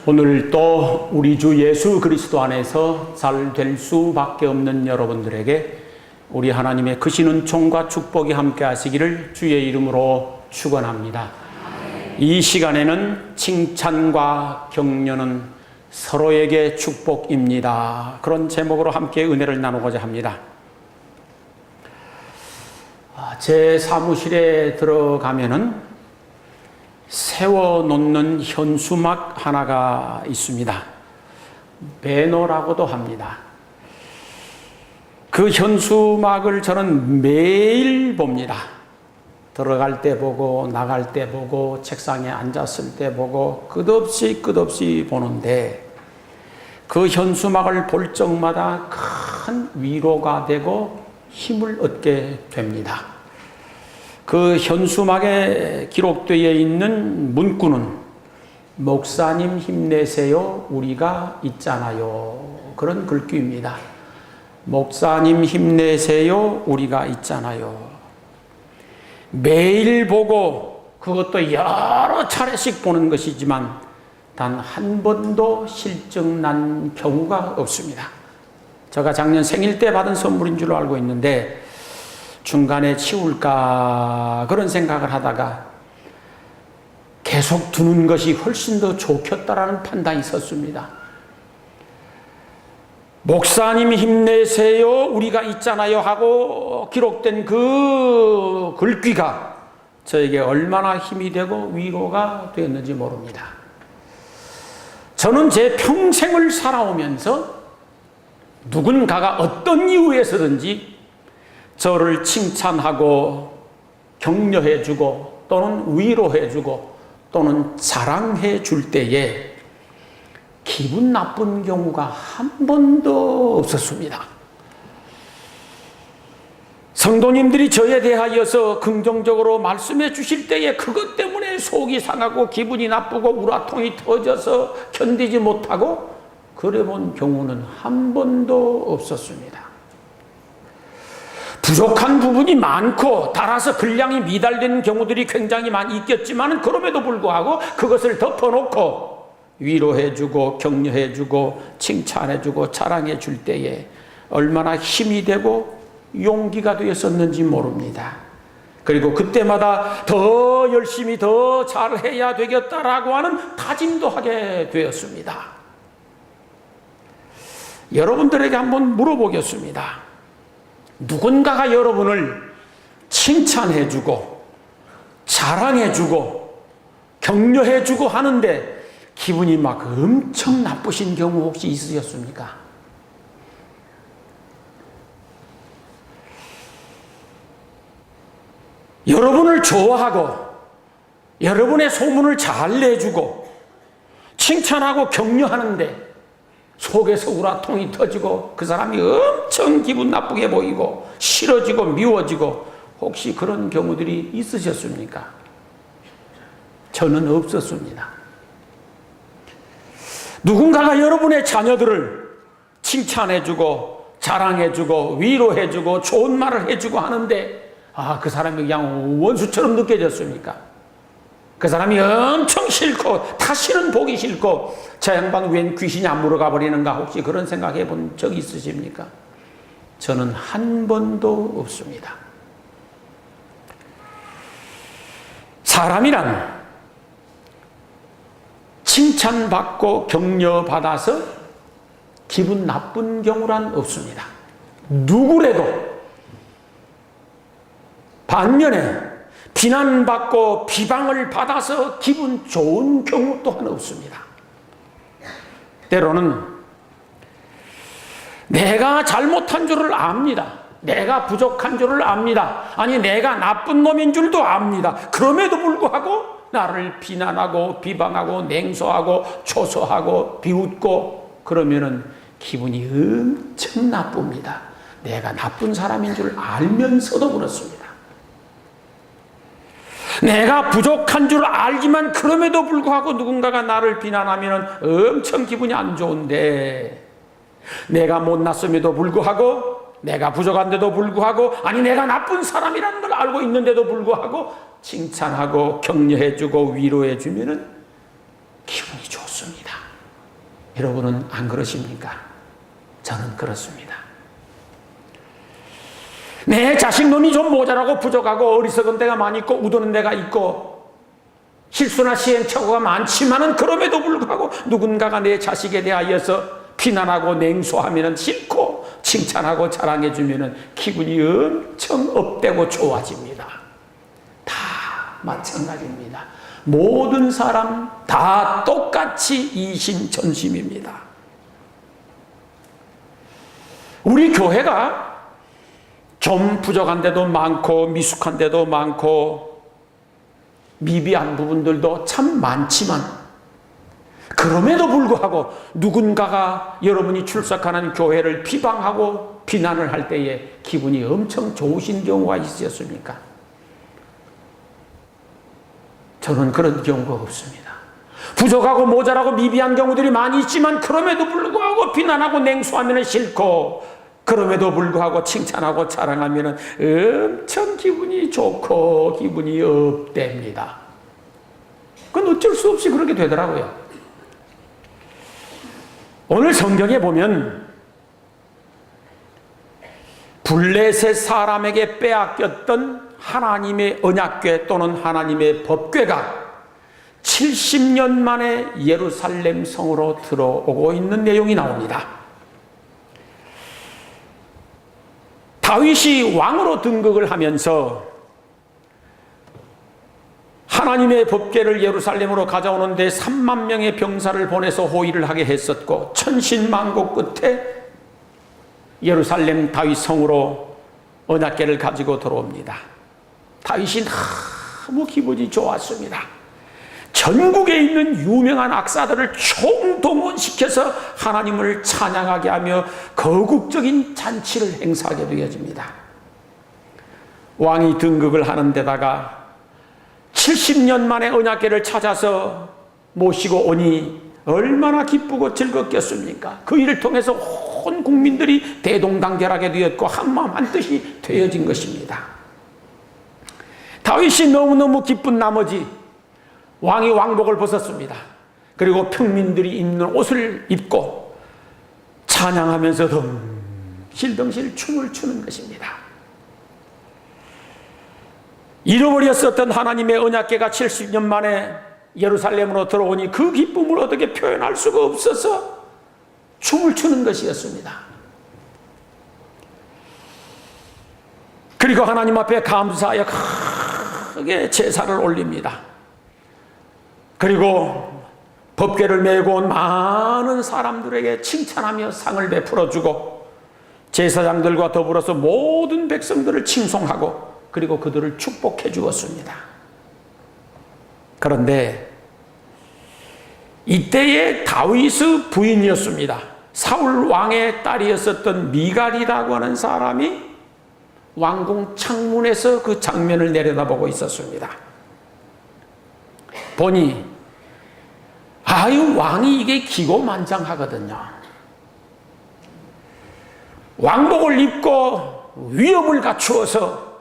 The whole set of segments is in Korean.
오늘 또 우리 주 예수 그리스도 안에서 잘 될 수밖에 없는 여러분들에게 우리 하나님의 크신 은총과 축복이 함께 하시기를 주의 이름으로 축원합니다. 이 시간에는 칭찬과 격려는 서로에게 축복입니다. 그런 제목으로 함께 은혜를 나누고자 합니다. 제 사무실에 들어가면은 세워놓는 현수막 하나가 있습니다. 배너라고도 합니다. 그 현수막을 저는 매일 봅니다. 들어갈 때 보고 나갈 때 보고 책상에 앉았을 때 보고 끝없이 보는데 그 현수막을 볼 적마다 큰 위로가 되고 힘을 얻게 됩니다. 그 현수막에 기록되어 있는 문구는 목사님 힘내세요 우리가 있잖아요. 그런 글귀입니다. 목사님 힘내세요 우리가 있잖아요. 매일 보고 그것도 여러 차례씩 보는 것이지만 단 한 번도 실증난 경우가 없습니다. 제가 작년 생일 때 받은 선물인 줄 알고 있는데 중간에 치울까 그런 생각을 하다가 계속 두는 것이 훨씬 더 좋겠다라는 판단이 섰습니다. 목사님 힘내세요 우리가 있잖아요 하고 기록된 그 글귀가 저에게 얼마나 힘이 되고 위로가 되었는지 모릅니다. 저는 제 평생을 살아오면서 누군가가 어떤 이유에서든지 저를 칭찬하고 격려해주고 또는 위로해주고 또는 자랑해 줄 때에 기분 나쁜 경우가 한 번도 없었습니다. 성도님들이 저에 대하여서 긍정적으로 말씀해 주실 때에 그것 때문에 속이 상하고 기분이 나쁘고 우라통이 터져서 견디지 못하고 그래 본 경우는 한 번도 없었습니다. 부족한 부분이 많고 따라서 분량이 미달되는 경우들이 굉장히 많이 있겠지만 그럼에도 불구하고 그것을 덮어놓고 위로해주고 격려해주고 칭찬해주고 자랑해줄 때에 얼마나 힘이 되고 용기가 되었었는지 모릅니다. 그리고 그때마다 더 열심히 더 잘해야 되겠다라고 하는 다짐도 하게 되었습니다. 여러분들에게 한번 물어보겠습니다. 누군가가 여러분을 칭찬해주고 자랑해주고 격려해주고 하는데 기분이 막 엄청 나쁘신 경우 혹시 있으셨습니까? 여러분을 좋아하고 여러분의 소문을 잘 내주고 칭찬하고 격려하는데 속에서 우라통이 터지고 그 사람이 엄청 기분 나쁘게 보이고 싫어지고 미워지고 혹시 그런 경우들이 있으셨습니까? 저는 없었습니다. 누군가가 여러분의 자녀들을 칭찬해주고 자랑해주고 위로해주고 좋은 말을 해주고 하는데 그 사람이 그냥 원수처럼 느껴졌습니까? 그 사람이 엄청 싫고 다시는 보기 싫고 저 양반 웬 귀신이 안 물어가 버리는가 혹시 그런 생각해 본 적이 있으십니까? 저는 한 번도 없습니다. 사람이란 칭찬받고 격려받아서 기분 나쁜 경우란 없습니다. 누구래도. 반면에 비난받고 비방을 받아서 기분 좋은 경우 또한 없습니다. 때로는 내가 잘못한 줄을 압니다. 내가 부족한 줄을 압니다. 아니 내가 나쁜 놈인 줄도 압니다. 그럼에도 불구하고 나를 비난하고 비방하고 냉소하고 초소하고 비웃고 그러면은 기분이 엄청 나쁩니다. 내가 나쁜 사람인 줄 알면서도 그렇습니다. 내가 부족한 줄 알지만 그럼에도 불구하고 누군가가 나를 비난하면 엄청 기분이 안 좋은데 내가 못났음에도 불구하고 내가 부족한데도 불구하고 아니 내가 나쁜 사람이라는 걸 알고 있는데도 불구하고 칭찬하고 격려해주고 위로해주면 기분이 좋습니다. 여러분은 안 그러십니까? 저는 그렇습니다. 내 자식 놈이 좀 모자라고 부족하고 어리석은 데가 많이 있고 우도는 데가 있고 실수나 시행착오가 많지만은 그럼에도 불구하고 누군가가 내 자식에 대하여서 비난하고 냉소하면 싫고 칭찬하고 자랑해주면 기분이 엄청 업되고 좋아집니다. 다 마찬가지입니다. 모든 사람 다 똑같이 이심전심입니다. 우리 교회가 좀 부족한 데도 많고 미숙한 데도 많고 미비한 부분들도 참 많지만 그럼에도 불구하고 누군가가 여러분이 출석하는 교회를 비방하고 비난을 할 때에 기분이 엄청 좋으신 경우가 있으셨습니까? 저는 그런 경우가 없습니다. 부족하고 모자라고 미비한 경우들이 많이 있지만 그럼에도 불구하고 비난하고 냉소하면 싫고 그럼에도 불구하고 칭찬하고 자랑하면 엄청 기분이 좋고 기분이 업됩니다. 그건 어쩔 수 없이 그렇게 되더라고요. 오늘 성경에 보면 블레셋 사람에게 빼앗겼던 하나님의 언약궤 또는 하나님의 법궤가 70년 만에 예루살렘 성으로 들어오고 있는 내용이 나옵니다. 다윗이 왕으로 등극을 하면서 하나님의 법궤를 예루살렘으로 가져오는데 3만 명의 병사를 보내서 호위를 하게 했었고 천신만고 끝에 예루살렘 다윗 성으로 언약궤를 가지고 들어옵니다. 다윗이 너무 기분이 좋았습니다. 전국에 있는 유명한 악사들을 총동원시켜서 하나님을 찬양하게 하며 거국적인 잔치를 행사하게 되어집니다. 왕이 등극을 하는 데다가 70년 만에 언약궤를 찾아서 모시고 오니 얼마나 기쁘고 즐겁겠습니까? 그 일을 통해서 온 국민들이 대동단결하게 되었고 한마음 한뜻이 되어진 것입니다. 다윗이 너무너무 기쁜 나머지 왕이 왕복을 벗었습니다. 그리고 평민들이 입는 옷을 입고 찬양하면서 덩실덩실 춤을 추는 것입니다. 잃어버렸었던 하나님의 언약궤가 70년 만에 예루살렘으로 들어오니 그 기쁨을 어떻게 표현할 수가 없어서 춤을 추는 것이었습니다. 그리고 하나님 앞에 감사하여 크게 제사를 올립니다. 그리고 법궤를 메고 온 많은 사람들에게 칭찬하며 상을 베풀어 주고 제사장들과 더불어서 모든 백성들을 칭송하고 그리고 그들을 축복해 주었습니다. 그런데 이때의 다윗의 부인이었습니다. 사울 왕의 딸이었었던 미갈이라고 하는 사람이 왕궁 창문에서 그 장면을 내려다보고 있었습니다. 보니 왕이 이게 기고만장하거든요. 왕복을 입고 위엄을 갖추어서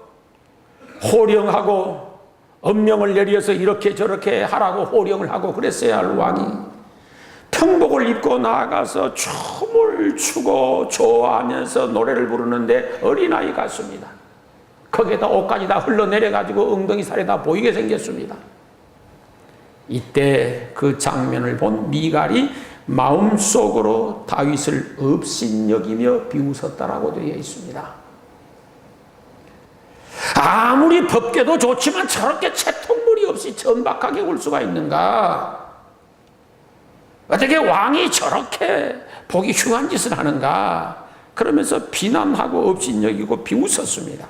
호령하고 엄명을 내려서 이렇게 저렇게 하라고 호령을 하고 그랬어야 할 왕이 평복을 입고 나아가서 춤을 추고 좋아하면서 노래를 부르는데 어린아이 같습니다. 거기에다 옷까지 다 흘러내려가지고 엉덩이 살이 다 보이게 생겼습니다. 이때 그 장면을 본 미갈이 마음속으로 다윗을 업신여기며 비웃었다라고 되어 있습니다. 아무리 법궤도 좋지만 저렇게 채통물이 없이 천박하게 올 수가 있는가? 어떻게 왕이 저렇게 보기 흉한 짓을 하는가? 그러면서 비난하고 업신여기고 비웃었습니다.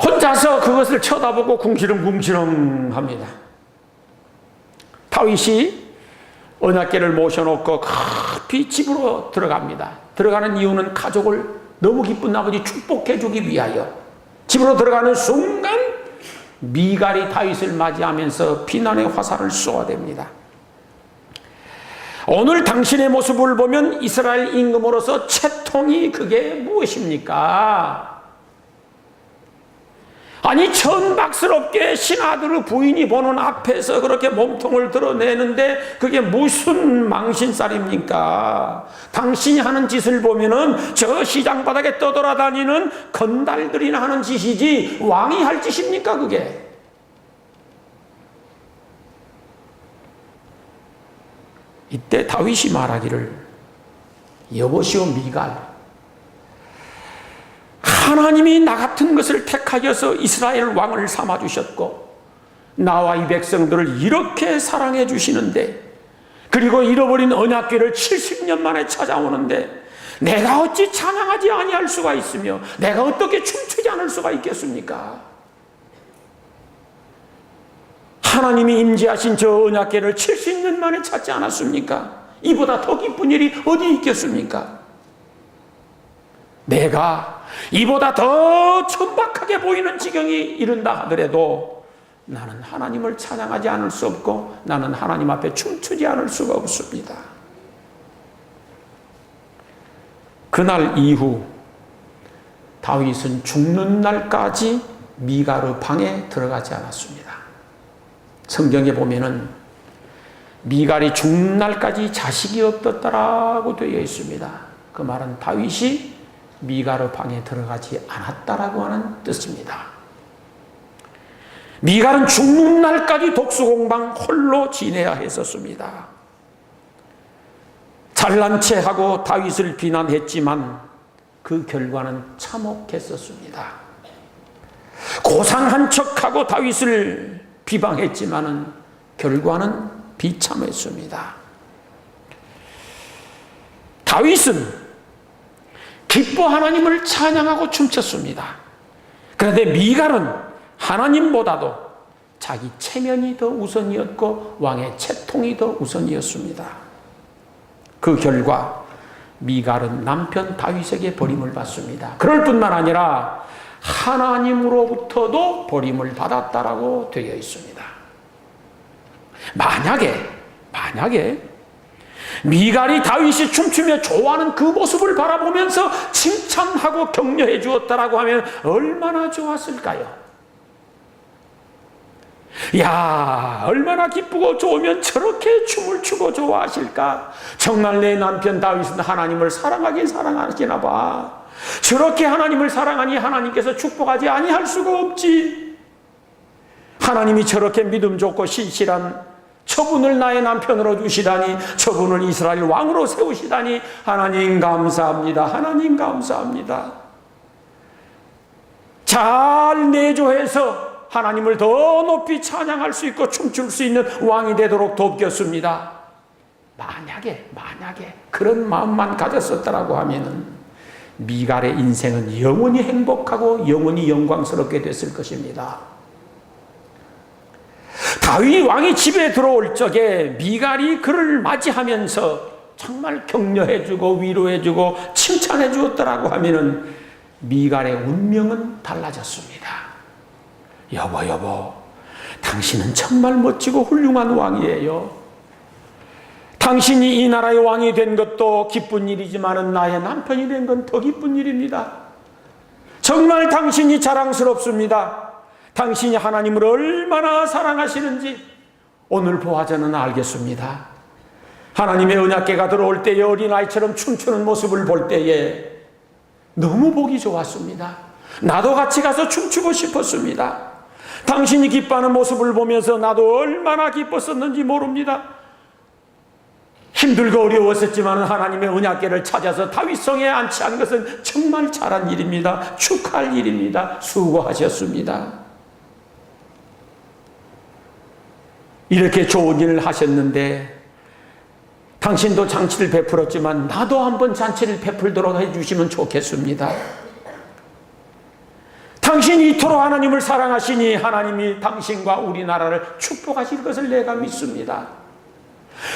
혼자서 그것을 쳐다보고 궁시렁궁시렁 합니다. 다윗이 언약궤를 모셔놓고 급히 집으로 들어갑니다. 들어가는 이유는 가족을 너무 기쁜 나머지 축복해주기 위하여. 집으로 들어가는 순간 미갈이 다윗을 맞이하면서 비난의 화살을 쏘아댑니다. 오늘 당신의 모습을 보면 이스라엘 임금으로서 채통이 그게 무엇입니까? 아니 천박스럽게 신하들의 부인이 보는 앞에서 그렇게 몸통을 드러내는데 그게 무슨 망신살입니까? 당신이 하는 짓을 보면은 저 시장 바닥에 떠돌아다니는 건달들이나 하는 짓이지 왕이 할 짓입니까 그게? 이때 다윗이 말하기를 여보시오 미갈, 하나님이 나 같은 것을 택하여서 이스라엘 왕을 삼아주셨고 나와 이 백성들을 이렇게 사랑해 주시는데, 그리고 잃어버린 언약궤를 70년 만에 찾아오는데 내가 어찌 찬양하지 아니할 수가 있으며 내가 어떻게 춤추지 않을 수가 있겠습니까? 하나님이 임재하신 저 언약궤를 70년 만에 찾지 않았습니까? 이보다 더 기쁜 일이 어디 있겠습니까? 내가 이보다 더 천박하게 보이는 지경이 이른다 하더라도 나는 하나님을 찬양하지 않을 수 없고 나는 하나님 앞에 춤추지 않을 수가 없습니다. 그날 이후 다윗은 죽는 날까지 미갈의 방에 들어가지 않았습니다. 성경에 보면은 미갈이 죽는 날까지 자식이 없었다라고 되어 있습니다. 그 말은 다윗이 미갈의 방에 들어가지 않았다라고 하는 뜻입니다. 미갈은 죽는 날까지 독수공방 홀로 지내야 했었습니다. 잘난 체하고 다윗을 비난했지만 그 결과는 참혹했었습니다. 고상한 척하고 다윗을 비방했지만 결과는 비참했습니다. 다윗은 기뻐 하나님을 찬양하고 춤췄습니다. 그런데 미갈은 하나님보다도 자기 체면이 더 우선이었고 왕의 채통이 더 우선이었습니다. 그 결과 미갈은 남편 다윗에게 버림을 받습니다. 그럴 뿐만 아니라 하나님으로부터도 버림을 받았다라고 되어 있습니다. 만약에 미갈이 다윗이 춤추며 좋아하는 그 모습을 바라보면서 칭찬하고 격려해 주었다라고 하면 얼마나 좋았을까요? 야, 얼마나 기쁘고 좋으면 저렇게 춤을 추고 좋아하실까? 정말 내 남편 다윗은 하나님을 사랑하긴 사랑하시나 봐. 저렇게 하나님을 사랑하니 하나님께서 축복하지 아니할 수가 없지. 하나님이 저렇게 믿음 좋고 신실한 저분을 나의 남편으로 주시다니, 저분을 이스라엘 왕으로 세우시다니 하나님 감사합니다. 하나님 감사합니다. 잘 내조해서 하나님을 더 높이 찬양할 수 있고 춤출 수 있는 왕이 되도록 돕겠습니다. 만약에 그런 마음만 가졌었다라고 하면은 미갈의 인생은 영원히 행복하고 영원히 영광스럽게 됐을 것입니다. 다윗 왕이 집에 들어올 적에 미갈이 그를 맞이하면서 정말 격려해주고 위로해주고 칭찬해 주었다라고 하면은 미갈의 운명은 달라졌습니다. 여보, 당신은 정말 멋지고 훌륭한 왕이에요. 당신이 이 나라의 왕이 된 것도 기쁜 일이지만 나의 남편이 된 건 더 기쁜 일입니다. 정말 당신이 자랑스럽습니다. 당신이 하나님을 얼마나 사랑하시는지 오늘 보아 저는 알겠습니다. 하나님의 언약궤가 들어올 때에 어린아이처럼 춤추는 모습을 볼 때에 너무 보기 좋았습니다. 나도 같이 가서 춤추고 싶었습니다. 당신이 기뻐하는 모습을 보면서 나도 얼마나 기뻤었는지 모릅니다. 힘들고 어려웠었지만 하나님의 언약궤를 찾아서 다윗성에 안치한 것은 정말 잘한 일입니다. 축하할 일입니다. 수고하셨습니다. 이렇게 좋은 일을 하셨는데 당신도 잔치를 베풀었지만 나도 한번 잔치를 베풀도록 해주시면 좋겠습니다. 당신이 이토록 하나님을 사랑하시니 하나님이 당신과 우리나라를 축복하실 것을 내가 믿습니다.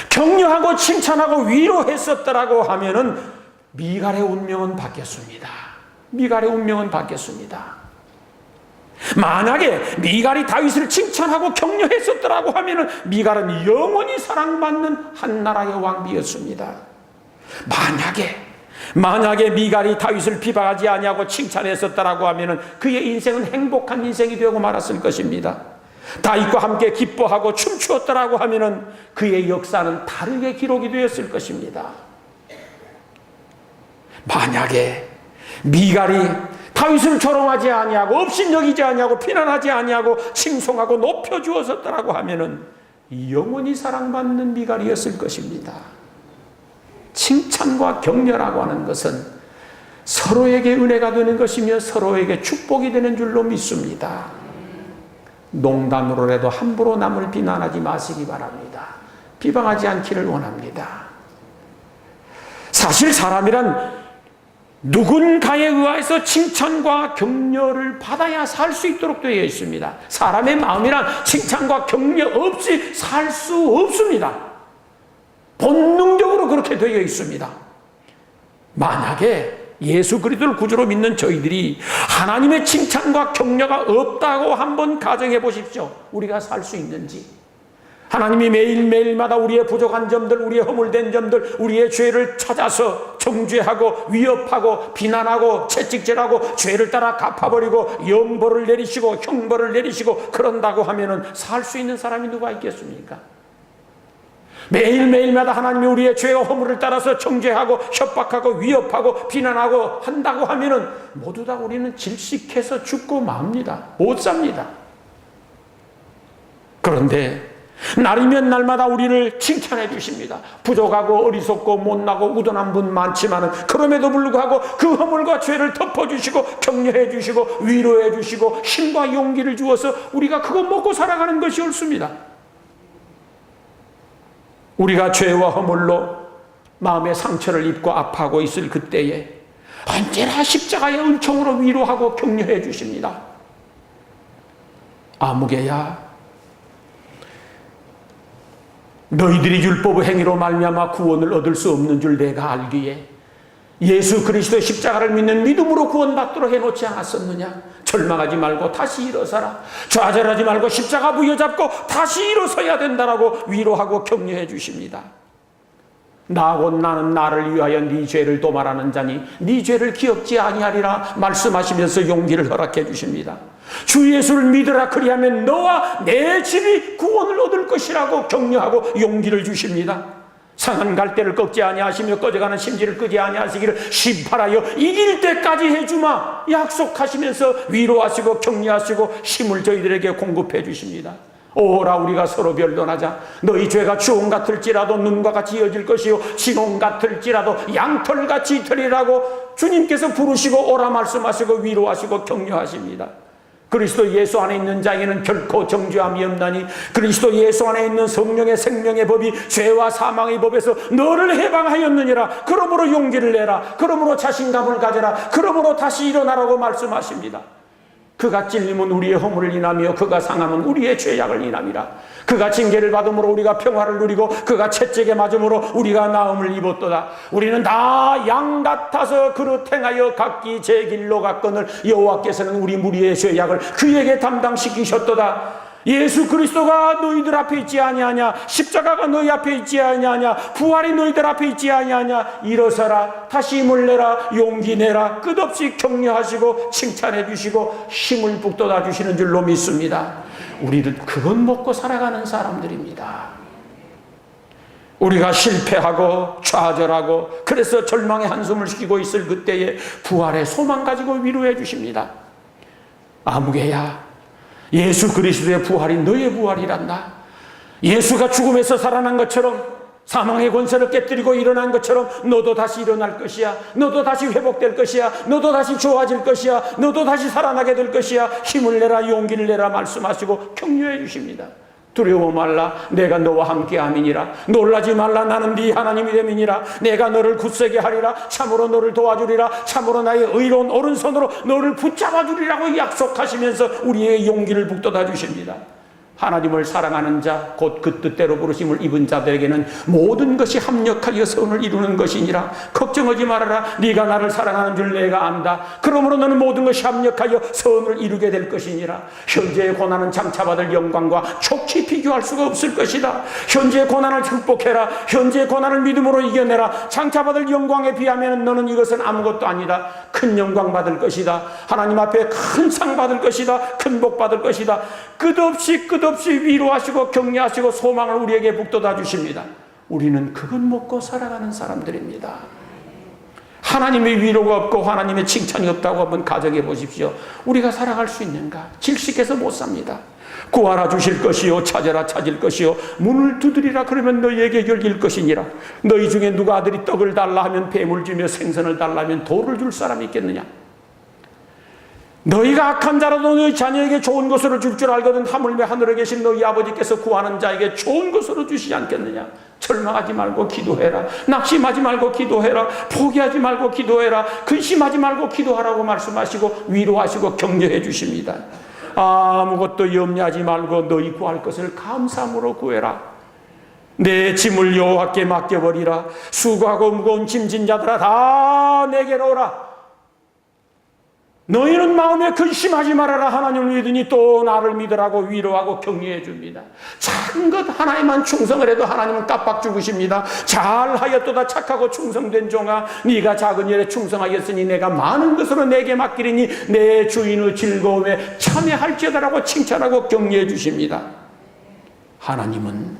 격려하고 칭찬하고 위로했었더라고 하면은 미갈의 운명은 바뀌었습니다. 미갈의 운명은 바뀌었습니다. 만약에 미갈이 다윗을 칭찬하고 격려했었더라고 하면은 미갈은 영원히 사랑받는 한 나라의 왕비였습니다. 만약에 미갈이 다윗을 비방하지 아니하고 칭찬했었다라고 하면은 그의 인생은 행복한 인생이 되고 말았을 것입니다. 다윗과 함께 기뻐하고 춤추었다라고 하면은 그의 역사는 다르게 기록이 되었을 것입니다. 만약에 미갈이 다윗을 조롱하지 아니하고 업신여기지 아니하고 비난하지 아니하고 칭송하고 높여주었었다라고 하면은 영원히 사랑받는 미갈이었을 것입니다. 칭찬과 격려라고 하는 것은 서로에게 은혜가 되는 것이며 서로에게 축복이 되는 줄로 믿습니다. 농담으로라도 함부로 남을 비난하지 마시기 바랍니다. 비방하지 않기를 원합니다. 사실 사람이란 누군가에 의해서 칭찬과 격려를 받아야 살 수 있도록 되어 있습니다. 사람의 마음이란 칭찬과 격려 없이 살 수 없습니다. 본능적으로 그렇게 되어 있습니다. 만약에 예수 그리스도를 구주로 믿는 저희들이 하나님의 칭찬과 격려가 없다고 한번 가정해 보십시오. 우리가 살 수 있는지. 하나님이 매일매일마다 우리의 부족한 점들, 우리의 허물된 점들, 우리의 죄를 찾아서 정죄하고 위협하고 비난하고 채찍질하고 죄를 따라 갚아버리고 영벌을 내리시고 형벌을 내리시고 그런다고 하면은 살 수 있는 사람이 누가 있겠습니까? 매일매일마다 하나님이 우리의 죄와 허물을 따라서 정죄하고 협박하고 위협하고 비난하고 한다고 하면은 모두 다 우리는 질식해서 죽고 맙니다. 못 삽니다. 그런데 날이면 날마다 우리를 칭찬해 주십니다. 부족하고 어리석고 못나고 우둔한 분 많지만은 그럼에도 불구하고 그 허물과 죄를 덮어주시고 격려해 주시고 위로해 주시고 힘과 용기를 주어서 우리가 그거 먹고 살아가는 것이 옳습니다. 우리가 죄와 허물로 마음의 상처를 입고 아파하고 있을 그때에 언제나 십자가의 은총으로 위로하고 격려해 주십니다. 아무개야, 너희들이 율법의 행위로 말미암아 구원을 얻을 수 없는 줄 내가 알기에 예수 그리스도의 십자가를 믿는 믿음으로 구원받도록 해놓지 않았었느냐? 절망하지 말고 다시 일어서라. 좌절하지 말고 십자가 부여잡고 다시 일어서야 된다라고 위로하고 격려해 주십니다. 나 곧 나는 나를 위하여 네 죄를 도말하는 자니 네 죄를 기억지 아니하리라 말씀하시면서 용기를 허락해 주십니다. 주 예수를 믿으라, 그리하면 너와 내 집이 구원을 얻을 것이라고 격려하고 용기를 주십니다. 상한 갈대를 꺾지 아니하시며 꺼져가는 심지를 끄지 아니하시기를 심판하여 이길 때까지 해주마 약속하시면서 위로하시고 격려하시고 힘을 저희들에게 공급해 주십니다. 오라, 우리가 서로 변론하자. 너희 죄가 주홍 같을지라도 눈과 같이 이어질 것이요 진홍 같을지라도 양털같이 되리라고 주님께서 부르시고 오라 말씀하시고 위로하시고 격려하십니다. 그리스도 예수 안에 있는 자에게는 결코 정죄함이 없나니 그리스도 예수 안에 있는 성령의 생명의 법이 죄와 사망의 법에서 너를 해방하였느니라. 그러므로 용기를 내라. 그러므로 자신감을 가져라. 그러므로 다시 일어나라고 말씀하십니다. 그가 찔림은 우리의 허물을 인하며 그가 상함은 우리의 죄악을 인함이라. 그가 징계를 받음으로 우리가 평화를 누리고 그가 채찍에 맞음으로 우리가 나음을 입었도다. 우리는 다 양 같아서 그릇 행하여 각기 제 길로 갔거늘 여호와께서는 우리 무리의 죄악을 그에게 담당시키셨도다. 예수 그리스도가 너희들 앞에 있지 아니하냐? 십자가가 너희 앞에 있지 아니하냐? 부활이 너희들 앞에 있지 아니하냐? 일어서라, 다시 힘을 내라, 용기 내라. 끝없이 격려하시고 칭찬해 주시고 힘을 북돋아 주시는 줄로 믿습니다. 우리는 그건 먹고 살아가는 사람들입니다. 우리가 실패하고 좌절하고 그래서 절망의 한숨을 쉬고 있을 그때에 부활의 소망 가지고 위로해 주십니다. 아무개야, 예수 그리스도의 부활이 너의 부활이란다. 예수가 죽음에서 살아난 것처럼 사망의 권세를 깨뜨리고 일어난 것처럼 너도 다시 일어날 것이야. 너도 다시 회복될 것이야. 너도 다시 좋아질 것이야. 너도 다시 살아나게 될 것이야. 힘을 내라, 용기를 내라 말씀하시고 격려해 주십니다. 두려워 말라, 내가 너와 함께 함이니라. 놀라지 말라, 나는 네 하나님이 됨이니라. 내가 너를 굳세게 하리라. 참으로 너를 도와주리라. 참으로 나의 의로운 오른손으로 너를 붙잡아 주리라고 약속하시면서 우리의 용기를 북돋아 주십니다. 하나님을 사랑하는 자, 곧 그 뜻대로 부르심을 입은 자들에게는 모든 것이 합력하여 선을 이루는 것이니라. 걱정하지 말아라. 네가 나를 사랑하는 줄 내가 안다. 그러므로 너는 모든 것이 합력하여 선을 이루게 될 것이니라. 현재의 고난은 장차받을 영광과 촉히 비교할 수가 없을 것이다. 현재의 고난을 극복해라. 현재의 고난을 믿음으로 이겨내라. 장차받을 영광에 비하면 너는 이것은 아무것도 아니다. 큰 영광 받을 것이다. 하나님 앞에 큰 상 받을 것이다. 큰 복 받을 것이다. 끝없이 위로하시고 격려하시고 소망을 우리에게 북돋아 주십니다. 우리는 그건 먹고 살아가는 사람들입니다. 하나님의 위로가 없고 하나님의 칭찬이 없다고 한번 가정해 보십시오. 우리가 살아갈 수 있는가? 질식해서 못 삽니다. 구하라 주실 것이요, 찾아라 찾을 것이요, 문을 두드리라 그러면 너희에게 열릴 것이니라. 너희 중에 누가 아들이 떡을 달라 하면 뱀을 주며 생선을 달라 하면 돌을 줄 사람이 있겠느냐? 너희가 악한 자라도 너희 자녀에게 좋은 것으로 줄 줄 알거든 하물며 하늘에 계신 너희 아버지께서 구하는 자에게 좋은 것으로 주시지 않겠느냐? 절망하지 말고 기도해라. 낙심하지 말고 기도해라. 포기하지 말고 기도해라. 근심하지 말고 기도하라고 말씀하시고 위로하시고 격려해 주십니다. 아무것도 염려하지 말고 너희 구할 것을 감사함으로 구해라. 내 짐을 여호와께 맡겨버리라. 수고하고 무거운 짐진 자들아 다 내게로 오라. 너희는 마음에 근심하지 말아라. 하나님을 믿으니 또 나를 믿으라고 위로하고 격려해 줍니다. 작은 것 하나에만 충성을 해도 하나님은 깜빡 죽으십니다. 잘하였도다 착하고 충성된 종아, 네가 작은 일에 충성하였으니 내가 많은 것으로 내게 맡기리니 내 주인의 즐거움에 참여할지어다라고 칭찬하고 격려해 주십니다. 하나님은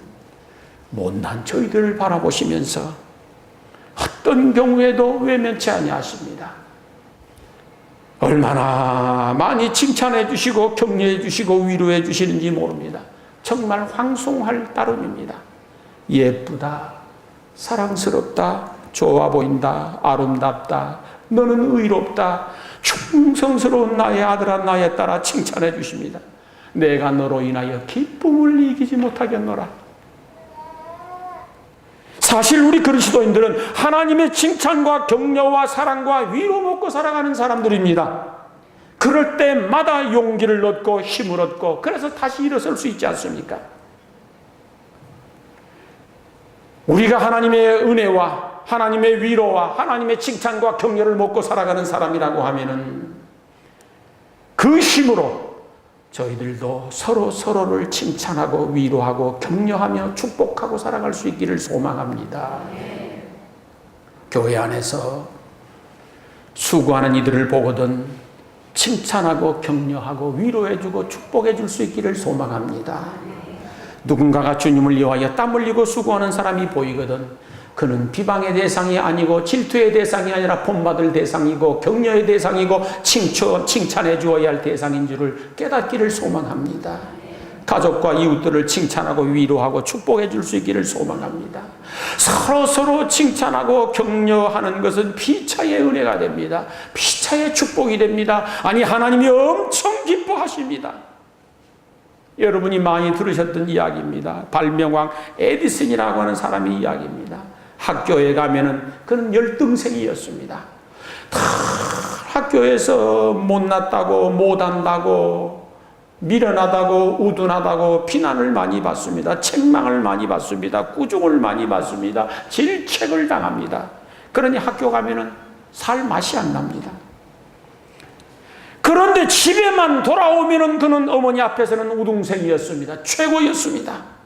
못난 저희들을 바라보시면서 어떤 경우에도 외면치 아니하십니다. 얼마나 많이 칭찬해 주시고 격려해 주시고 위로해 주시는지 모릅니다. 정말 황송할 따름입니다. 예쁘다, 사랑스럽다, 좋아 보인다, 아름답다, 너는 의롭다, 충성스러운 나의 아들아 나의 딸아 칭찬해 주십니다. 내가 너로 인하여 기쁨을 이기지 못하겠노라. 사실 우리 그리스도인들은 하나님의 칭찬과 격려와 사랑과 위로 먹고 살아가는 사람들입니다. 그럴 때마다 용기를 얻고 힘을 얻고 그래서 다시 일어설 수 있지 않습니까? 우리가 하나님의 은혜와 하나님의 위로와 하나님의 칭찬과 격려를 먹고 살아가는 사람이라고 하면은 그 힘으로 저희들도 서로를 칭찬하고 위로하고 격려하며 축복하고 살아갈 수 있기를 소망합니다. 교회 안에서 수고하는 이들을 보거든 칭찬하고 격려하고 위로해주고 축복해줄 수 있기를 소망합니다. 누군가가 주님을 위하여 땀 흘리고 수고하는 사람이 보이거든 그는 비방의 대상이 아니고 질투의 대상이 아니라 본받을 대상이고 격려의 대상이고 칭찬해 주어야 할 대상인 줄을 깨닫기를 소망합니다. 가족과 이웃들을 칭찬하고 위로하고 축복해 줄 수 있기를 소망합니다. 서로 칭찬하고 격려하는 것은 피차의 은혜가 됩니다. 피차의 축복이 됩니다. 아니 하나님이 엄청 기뻐하십니다. 여러분이 많이 들으셨던 이야기입니다. 발명왕 에디슨이라고 하는 사람의 이야기입니다. 학교에 가면은 그는 열등생이었습니다. 다 학교에서 못났다고 못한다고 미련하다고 우둔하다고 비난을 많이 받습니다. 책망을 많이 받습니다. 꾸중을 많이 받습니다. 질책을 당합니다. 그러니 학교 가면은 살 맛이 안 납니다. 그런데 집에만 돌아오면은 그는 어머니 앞에서는 우등생이었습니다. 최고였습니다.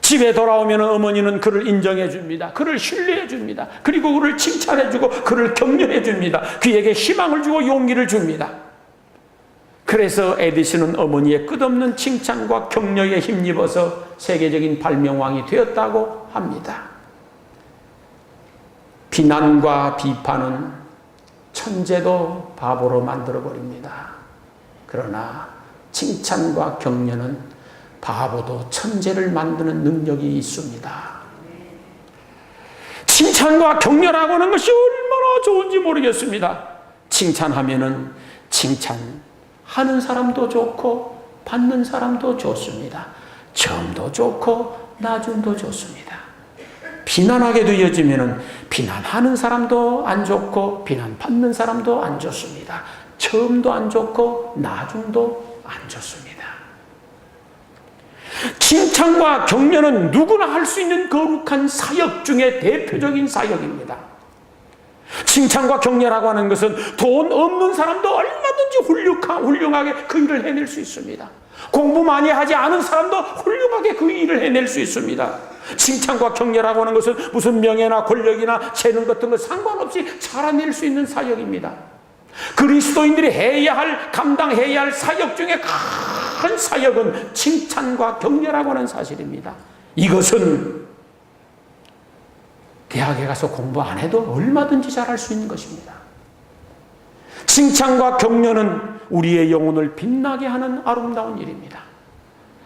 집에 돌아오면 어머니는 그를 인정해 줍니다. 그를 신뢰해 줍니다. 그리고 그를 칭찬해 주고 그를 격려해 줍니다. 그에게 희망을 주고 용기를 줍니다. 그래서 에디슨은 어머니의 끝없는 칭찬과 격려에 힘입어서 세계적인 발명왕이 되었다고 합니다. 비난과 비판은 천재도 바보로 만들어버립니다. 그러나 칭찬과 격려는 바보도 천재를 만드는 능력이 있습니다. 칭찬과 격려라고 하는 것이 얼마나 좋은지 모르겠습니다. 칭찬하면은 칭찬하는 사람도 좋고 받는 사람도 좋습니다. 점도 좋고 나중도 좋습니다. 비난하게 되어지면은 비난하는 사람도 안 좋고 비난받는 사람도 안 좋습니다. 점도 안 좋고 나중도 안 좋습니다. 칭찬과 격려는 누구나 할 수 있는 거룩한 사역 중에 대표적인 사역입니다. 칭찬과 격려라고 하는 것은 돈 없는 사람도 얼마든지 훌륭하게 그 일을 해낼 수 있습니다. 공부 많이 하지 않은 사람도 훌륭하게 그 일을 해낼 수 있습니다. 칭찬과 격려라고 하는 것은 무슨 명예나 권력이나 재능 같은 것 상관없이 잘해낼 수 있는 사역입니다. 그리스도인들이 감당해야 할 사역 중에 큰 사역은 칭찬과 격려라고 하는 사실입니다. 이것은 대학에 가서 공부 안 해도 얼마든지 잘할 수 있는 것입니다. 칭찬과 격려는 우리의 영혼을 빛나게 하는 아름다운 일입니다.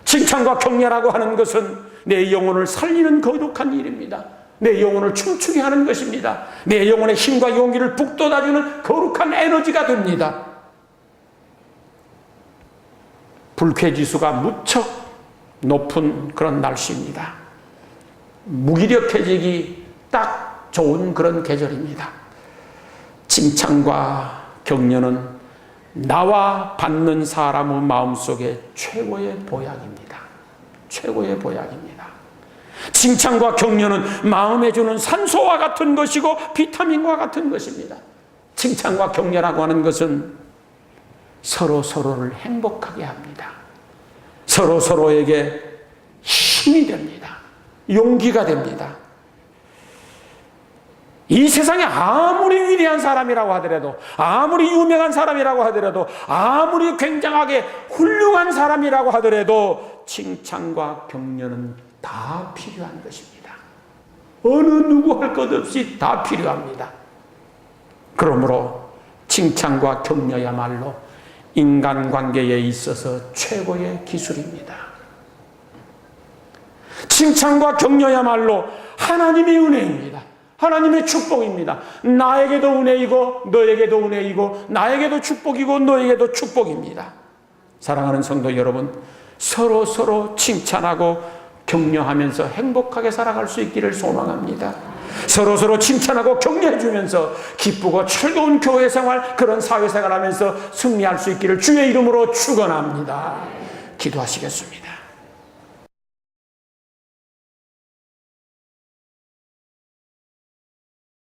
칭찬과 격려라고 하는 것은 내 영혼을 살리는 거룩한 일입니다. 내 영혼을 춤추게 하는 것입니다. 내 영혼의 힘과 용기를 북돋아주는 거룩한 에너지가 됩니다. 불쾌지수가 무척 높은 그런 날씨입니다. 무기력해지기 딱 좋은 그런 계절입니다. 칭찬과 격려는 나와 받는 사람의 마음속에 최고의 보약입니다. 최고의 보약입니다. 칭찬과 격려는 마음에 주는 산소와 같은 것이고 비타민과 같은 것입니다. 칭찬과 격려라고 하는 것은 서로를 행복하게 합니다. 서로에게 힘이 됩니다. 용기가 됩니다. 이 세상에 아무리 위대한 사람이라고 하더라도, 아무리 유명한 사람이라고 하더라도, 아무리 굉장하게 훌륭한 사람이라고 하더라도 칭찬과 격려는 다 필요한 것입니다. 어느 누구 할 것 없이 다 필요합니다. 그러므로 칭찬과 격려야말로 인간관계에 있어서 최고의 기술입니다. 칭찬과 격려야말로 하나님의 은혜입니다. 하나님의 축복입니다. 나에게도 은혜이고 너에게도 은혜이고 나에게도 축복이고 너에게도 축복입니다. 사랑하는 성도 여러분, 서로 칭찬하고 격려하면서 행복하게 살아갈 수 있기를 소망합니다. 서로 칭찬하고 격려해 주면서 기쁘고 즐거운 교회 생활, 그런 사회생활 하면서 승리할 수 있기를 주의 이름으로 축원합니다. 기도하시겠습니다.